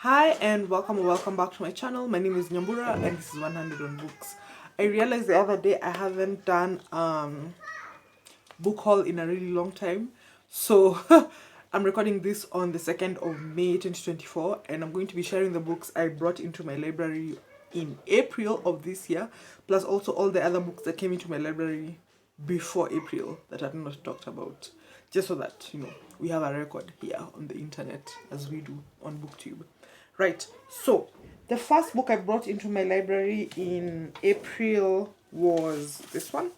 Hi and welcome back to my channel. My name is Nyambura and this is 100 on Books. I realized the other day I haven't done book haul in a really long time. So I'm recording this on the 2nd of May 2024 and I'm going to be sharing the books I brought into my library in April of this year, plus also all the other books that came into my library before April that I've not talked about. Just so that, we have a record here on the internet as we do on BookTube. Right, so the first book I brought into my library in April was this one,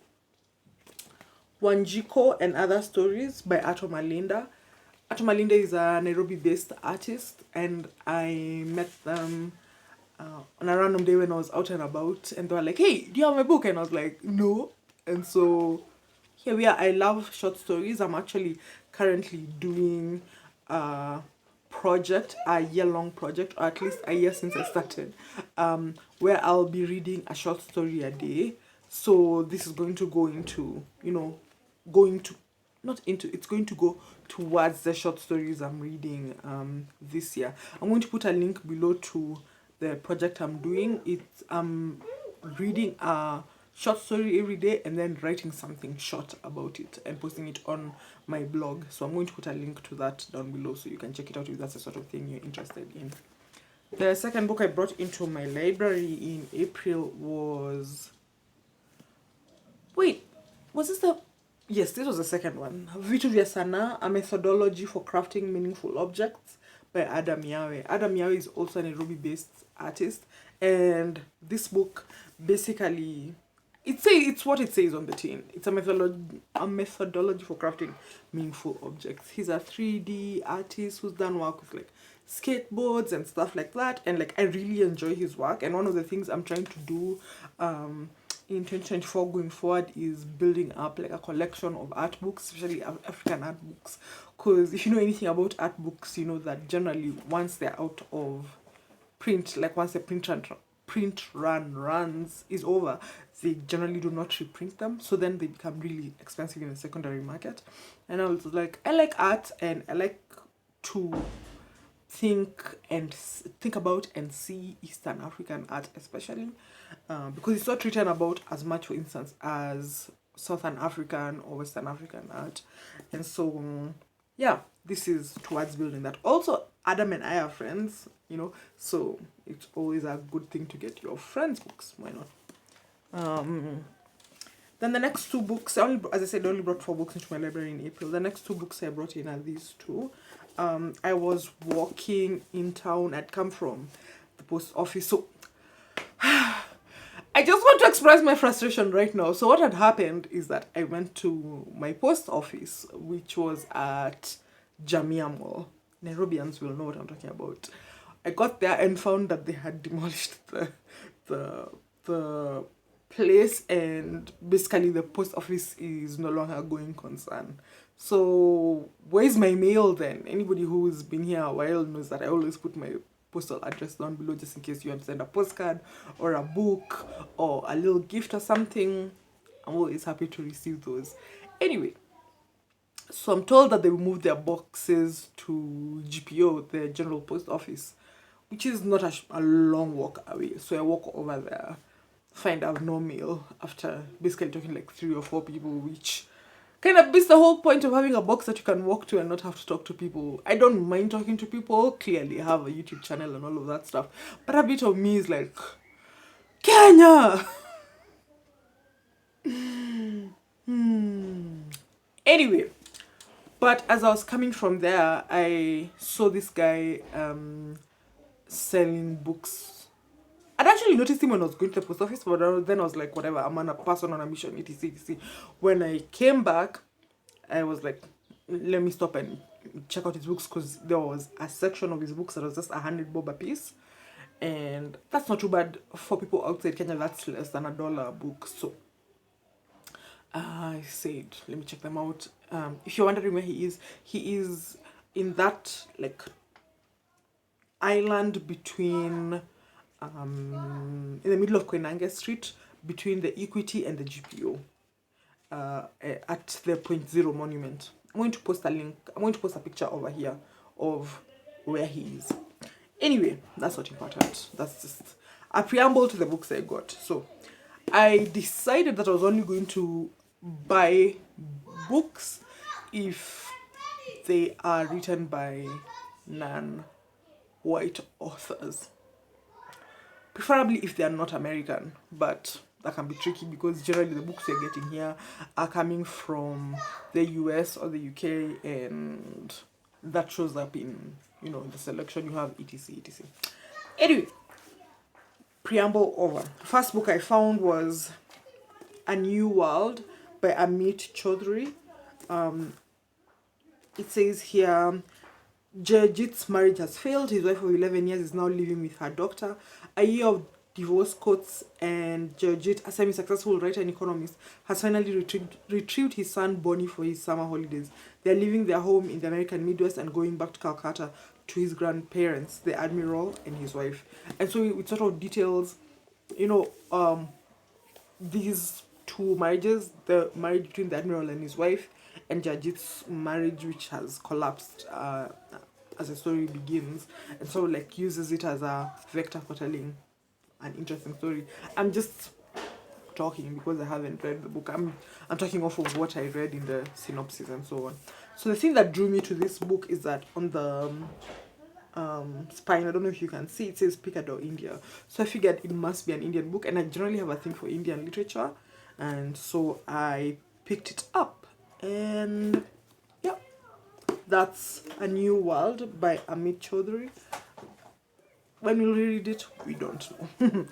Wanjiko and Other Stories by Ato Malinda. Ato Malinda is a Nairobi-based artist, and I met them on a random day when I was out and about, and they were like, "Hey, do you have my book?" And I was like, "No." And so here we are. I love short stories. I'm actually currently doing project, a year-long project, or at least a year since I started, where I'll be reading a short story a day. So this is going to go into, it's going to go towards the short stories I'm reading this year. I'm going to put a link below to the project I'm doing. I'm reading a short story every day and then writing something short about it and posting it on my blog. So I'm going to put a link to that down below so you can check it out if that's the sort of thing you're interested in. The second book I brought into my library in April was... Yes, this was the second one. Vitu vya Sanaa, A Methodology for Crafting Meaningful Objects by Adam Yawe. Adam Yawe is also a Nairobi-based artist, and this book basically... It's what it says on the tin. It's a methodology for crafting meaningful objects. He's a 3D artist who's done work with like skateboards and stuff like that. And like I really enjoy his work. And one of the things I'm trying to do in 2024 going forward is building up like a collection of art books, especially African art books. Because if you know anything about art books, you know that generally once they're out of print, like once the print runs is over, they generally do not reprint them, so then they become really expensive in the secondary market. And I was like, I like art and I like to think about and see Eastern African art, especially because it's not written about as much, for instance, as Southern African or Western African art. And so yeah, this is towards building that. Also, Adam and I are friends, so it's always a good thing to get your friends' books. Why not? Then the next two books, as I said, I only brought 4 books into my library in April. The next 2 books I brought in are these two. I was walking in town. I'd come from the post office, so I just want to express my frustration right now. So what had happened is that I went to my post office, which was at Jamia Mall. Nairobians will know what I'm talking about. I got there and found that they had demolished the place, and basically the post office is no longer a going concern. So where's my mail then? Anybody who's been here a while knows that I always put my postal address down below just in case you want to send a postcard or a book or a little gift or something. I'm always happy to receive those. Anyway, so I'm told that they moved their boxes to GPO, the General Post Office, which is not a long walk away. So I walk over there, find out no mail after basically talking like 3 or 4 people, which kind of beats the whole point of having a box that you can walk to and not have to talk to people. I don't mind talking to people. Clearly, I have a YouTube channel and all of that stuff. But a bit of me is like, Kenya! Anyway, but as I was coming from there, I saw this guy selling books. I'd actually noticed him when I was going to the post office, but then I was like, whatever, I'm a person on a mission, etc. When I came back, I was like, let me stop and check out his books, because there was a section of his books that was just 100 bob a piece. And that's not too bad for people outside Kenya. That's less than $1 a book. So I said, let me check them out. If you're wondering where he is in that like island between in the middle of Koinange Street, between the Equity and the GPO, at the Point Zero monument. I'm going to post a link. I'm going to post a picture over here of where he is. Anyway, that's not important. That's just a preamble to the books I got. So I decided that I was only going to buy books if they are written by non-white authors. Preferably if they are not American, but that can be tricky because generally the books you're getting here are coming from the US or the UK, and that shows up in, you know, the selection you have, etc, etc. Anyway, preamble over. The first book I found was A New World by Amit Chaudhry. It says here, Jajit's marriage has failed. His wife of 11 years is now living with her doctor. A year of divorce courts, and Jajit, a semi-successful writer and economist, has finally retrieved his son Bonnie for his summer holidays. They are leaving their home in the American Midwest and going back to Calcutta to his grandparents, the Admiral and his wife. And so it sort of details, you know, these two marriages, the marriage between the Admiral and his wife, and Jajit's marriage, which has collapsed as the story begins, and so like uses it as a vector for telling an interesting story. I'm just talking because I haven't read the book. I'm talking off of what I read in the synopsis and so on. So the thing that drew me to this book is that on the spine, I don't know if you can see, it says Picador, India. So I figured it must be an Indian book, and I generally have a thing for Indian literature, and so I picked it up. And yeah, that's A New World by Amit Chaudhry. When we read it, we don't know.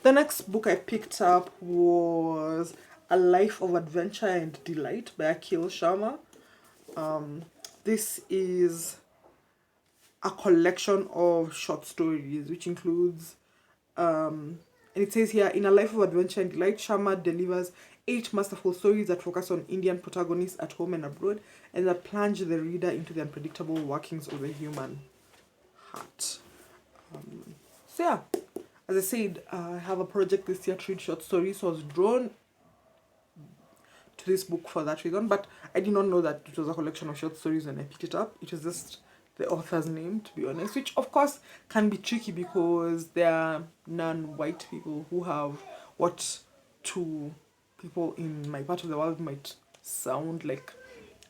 The next book I picked up was A Life of Adventure and Delight by Akhil Sharma. This is a collection of short stories, which includes, and it says here, in A Life of Adventure and Delight, Sharma delivers 8 masterful stories that focus on Indian protagonists at home and abroad, and that plunge the reader into the unpredictable workings of the human heart. So yeah, as I said, I have a project this year to read short stories, so I was drawn to this book for that reason, but I did not know that it was a collection of short stories when I picked it up. It was just the author's name, to be honest, which of course can be tricky because there are non-white people who have what to people in my part of the world might sound like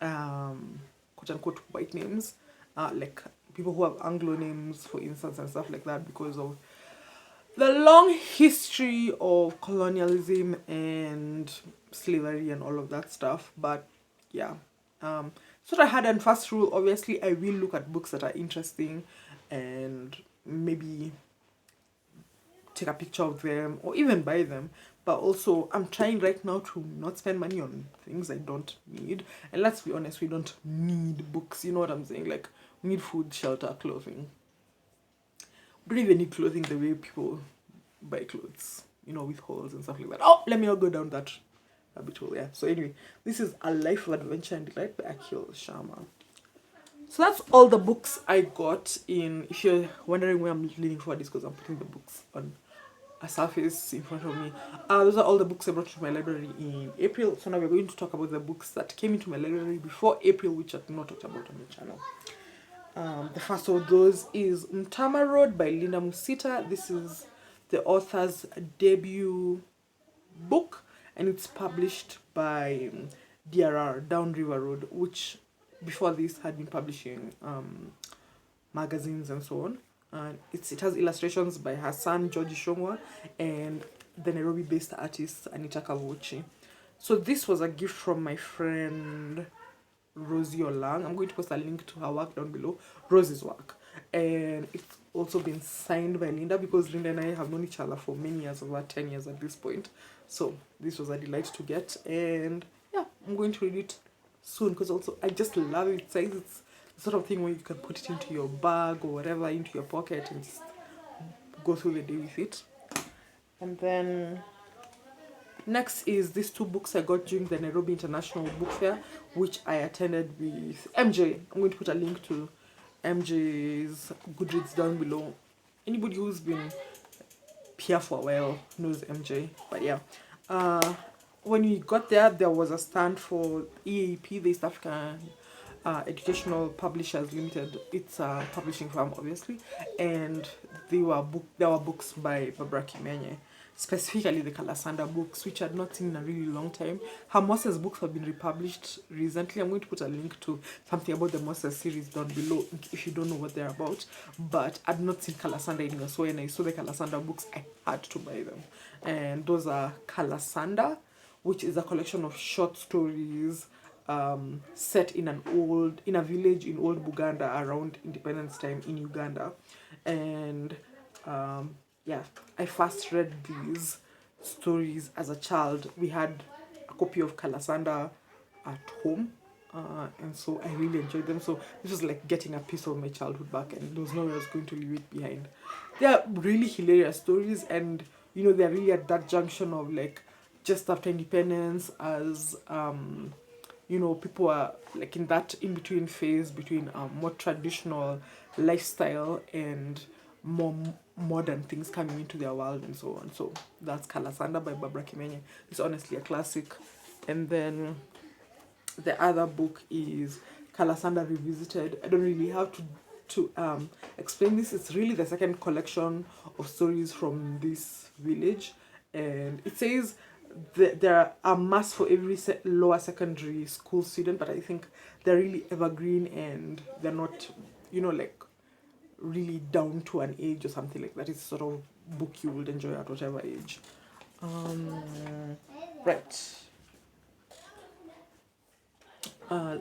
quote unquote white names, like people who have Anglo names, for instance, and stuff like that, because of the long history of colonialism and slavery and all of that stuff. But yeah, so I had, and first rule, obviously I will look at books that are interesting and maybe take a picture of them or even buy them. But also I'm trying right now to not spend money on things I don't need. And let's be honest, we don't need books, you know what I'm saying? Like, we need food, shelter, clothing. We don't even need clothing the way people buy clothes, you know, with holes and stuff like that. Oh, let me not go down that rabbit hole. Yeah, so anyway, this is A Life of Adventure and Delight by Akhil Sharma. So that's all the books I got in. If you're wondering where I'm leaning for this, because I'm putting the books on a surface in front of me. Those are all the books I brought to my library in April. So now we're going to talk about the books that came into my library before April, which I've not talked about on the channel. The first of those is Mtama Road by Linda Musita. This is the author's debut book, and it's published by DRR, Down River Road, which before this had been publishing magazines and so on. And it has illustrations by her son George Shongwa and the Nairobi-based artist Anita Kavuchi. So this was a gift from my friend Rosie Olang. I'm going to post a link to her work down below, Rosie's work. And it's also been signed by Linda, because Linda and I have known each other for many years, over 10 years at this point. So this was a delight to get, and yeah, I'm going to read it soon, because also I just love it. It's the sort of thing where you can put it into your bag or whatever, into your pocket, and just go through the day with it. And then next is these 2 books I got during the Nairobi International Book Fair, which I attended with MJ. I'm going to put a link to MJ's Goodreads down below. Anybody who's been here for a while knows MJ. But yeah, when we got there, there was a stand for EAP, the East African Educational Publishers Limited. It's a publishing firm, obviously, and there were books by Barbara Kimenye, specifically the Kalasanda books, which I'd not seen in a really long time. Her Moses books have been republished recently. I'm going to put a link to something about the Moses series down below if you don't know what they're about. But I'd not seen Kalasanda anywhere, so when I saw the Kalasanda books, I had to buy them. And those are Kalasanda, which is a collection of short stories set in a village in old Buganda around independence time in Uganda. And yeah, I first read these stories as a child. We had a copy of Kalasanda at home, and so I really enjoyed them. So this was like getting a piece of my childhood back, and there was no way I was going to leave it behind. They are really hilarious stories, and they're really at that junction of like just after independence, as people are like in that in-between phase between more traditional lifestyle and more modern things coming into their world and so on. So that's Kalasanda by Barbara Kimenye. It's honestly a classic. And then the other book is Kalasanda Revisited. I don't really have to explain this. It's really the second collection of stories from this village, and it says there are mass for every lower secondary school student, but I think they're really evergreen and they're not, like really down to an age or something like that. It's sort of book you would enjoy at whatever age. Right.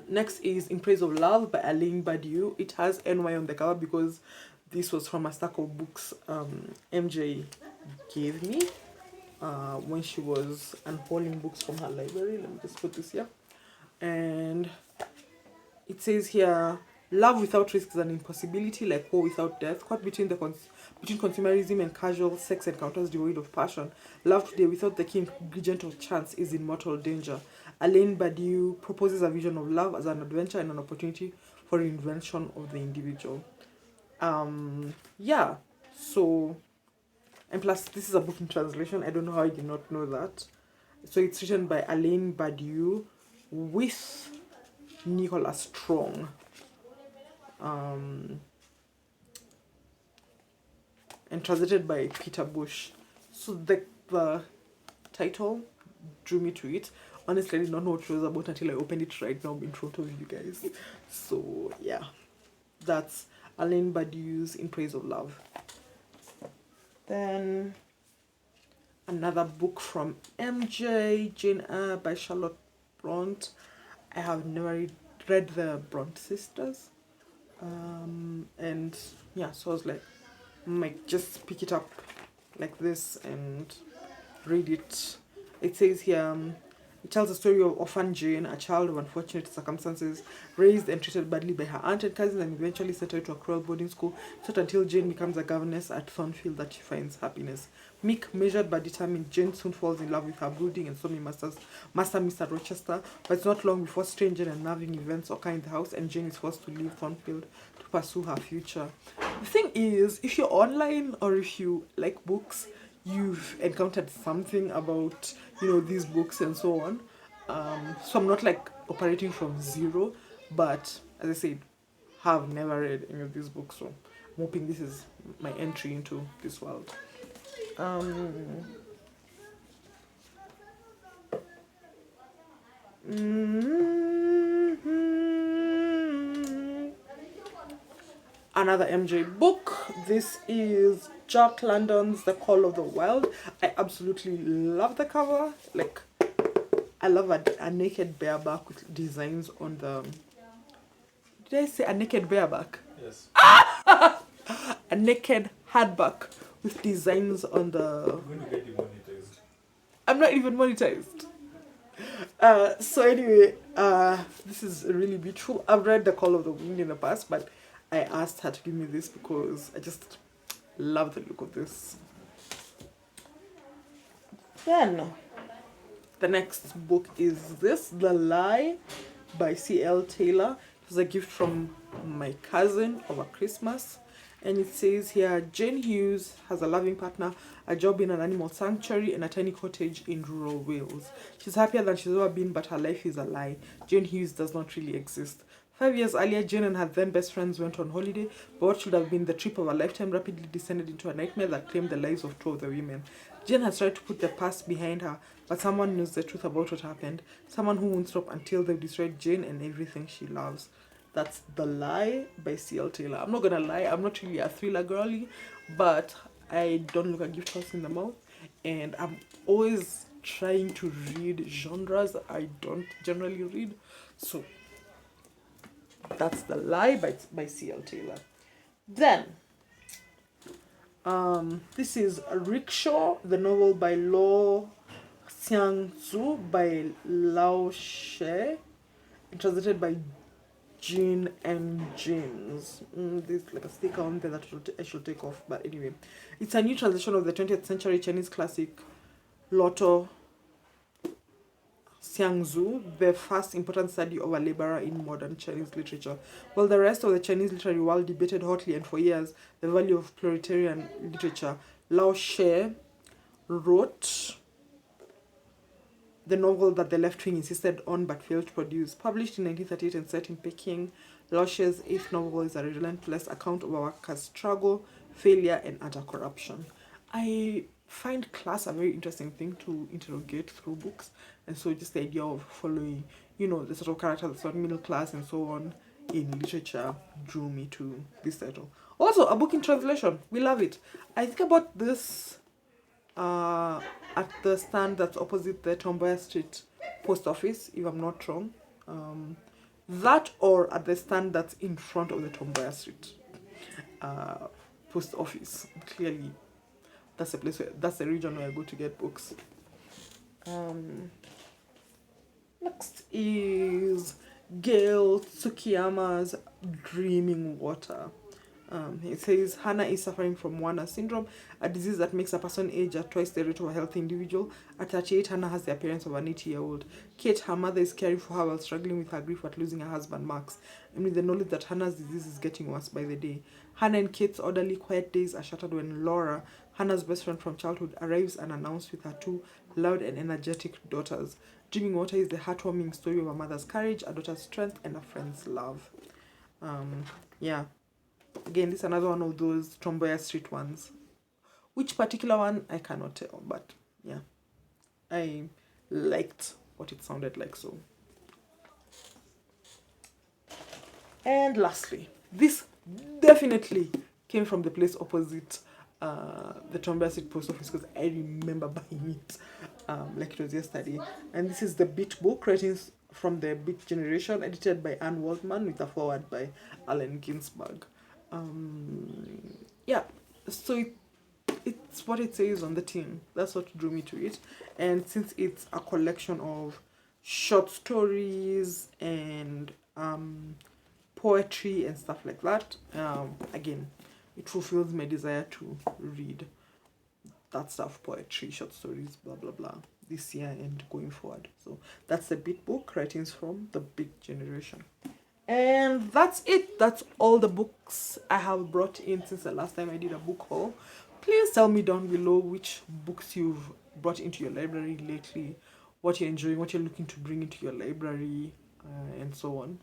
Next is In Praise of Love by Alain Badiou. It has NY on the cover because this was from a stack of books MJ gave me when she was unhauling books from her library. Let me just put this here. And it says here, love without risk is an impossibility, like war without death. Caught between between consumerism and casual sex encounters devoid of passion, love today without the key ingredient of chance is in mortal danger. Alain Badiou proposes a vision of love as an adventure and an opportunity for reinvention of the individual. Yeah, so, and plus this is a book in translation. I don't know how I did not know that. So it's written by Alain Badiou with Nicholas Strong. And translated by Peter Bush. So the title drew me to it. Honestly, I did not know what it was about until I opened it right now in front of you guys. So yeah, that's Alain Badiou's In Praise of Love. Then another book from MJ, Jane Eyre by Charlotte Bronte. I have never read the Bronte sisters. And yeah, so I was like, might just pick it up like this and read it. It says here, it tells the story of orphan Jane, a child of unfortunate circumstances, raised and treated badly by her aunt and cousins, and eventually sent her to a cruel boarding school. It's not until Jane becomes a governess at Thornfield that she finds happiness. Meek, measured but determined, Jane soon falls in love with her brooding and stormy master Mr. Rochester, but it's not long before strange and unnerving events occur in the house and Jane is forced to leave Thornfield to pursue her future. The thing is, if you're online or if you like books, you've encountered something about, these books and so on. So I'm not like operating from zero, but as I said, have never read any of these books, so I'm hoping this is my entry into this world. Another MJ book. This is Jack London's The Call of the Wild. I absolutely love the cover. Like, I love a naked bareback with designs on the... Did I say a naked bareback? Yes. A naked hardback with designs on the... I'm going to get demonetized. I'm not even monetized. So anyway, this is really beautiful. I've read The Call of the Wind in the past, but I asked her to give me this because I just love the look of this. Then, the next book is this, The Lie by C.L. Taylor. It was a gift from my cousin over Christmas. And it says here, Jane Hughes has a loving partner, a job in an animal sanctuary, and a tiny cottage in rural Wales. She's happier than she's ever been, but her life is a lie. Jane Hughes does not really exist. 5 years earlier, Jane and her then best friends went on holiday, but what should have been the trip of a lifetime rapidly descended into a nightmare that claimed the lives of two of the women. Jane has tried to put the past behind her, but someone knows the truth about what happened. Someone who won't stop until they've destroyed Jane and everything she loves. That's The Lie by C.L. Taylor. I'm not gonna lie, I'm not really a thriller girly, but I don't look a gift horse in the mouth, and I'm always trying to read genres I don't generally read. So that's The Lie by C.L. Taylor. Then, this is Rickshaw, the novel by Lo Xiangzu by Lao She, translated by Jean and James. There's like a sticker on there that I should take off, but anyway. It's a new translation of the 20th century Chinese classic Lo Xiangzu, the first important study of a laborer in modern Chinese literature. While the rest of the Chinese literary world debated hotly and for years the value of proletarian literature, Lao She wrote the novel that the left wing insisted on but failed to produce. Published in 1938 and set in Peking, Lao She's eighth novel is a relentless account of a worker's struggle, failure, and utter corruption. I find class a very interesting thing to interrogate through books, and so just the idea of following, the sort of characters that's not middle class and so on in literature drew me to this title. Also, a book in translation. We love it. I think about this at the stand that's opposite the Tom Mboya Street post office, if I'm not wrong. That or at the stand that's in front of the Tom Mboya Street post office. Clearly, that's the place that's the region where I go to get books. Next is Gail Tsukiyama's Dreaming Water. It says Hannah is suffering from Warner syndrome, a disease that makes a person age at twice the rate of a healthy individual. At 38, Hannah has the appearance of an 80-year-old. Kate, her mother, is caring for her while struggling with her grief at losing her husband, Max, and with the knowledge that Hannah's disease is getting worse by the day. Hannah and Kate's orderly, quiet days are shattered when Laura, Hannah's best friend from childhood, arrives unannounced with her two loud and energetic daughters. Dreaming Water is the heartwarming story of a mother's courage, a daughter's strength, and a friend's love. Yeah. Again, this is another one of those Tom Mboya Street ones. Which particular one, I cannot tell, but yeah. I liked what it sounded like, so. And lastly, this definitely came from the place opposite the Tom Mboya Street post office, because I remember buying it like it was yesterday. And this is the Beat book, writings from the Beat generation, edited by Anne Waldman with a foreword by Allen Ginsberg. Yeah, so it's what it says on the tin. That's what drew me to it. And since it's a collection of short stories and poetry and stuff like that, again, it fulfills my desire to read that stuff, poetry, short stories, blah blah blah, this year and going forward. So that's the Beat book, writings from the Beat generation. And that's it. That's all the books I have brought in since the last time I did a book haul. Please tell me down below which books you've brought into your library lately, what you're enjoying, what you're looking to bring into your library, and so on.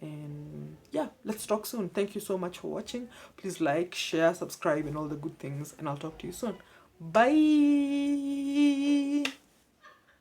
And yeah, let's talk soon. Thank you so much for watching. Please like, share, subscribe, and all the good things, and I'll talk to you soon. Bye.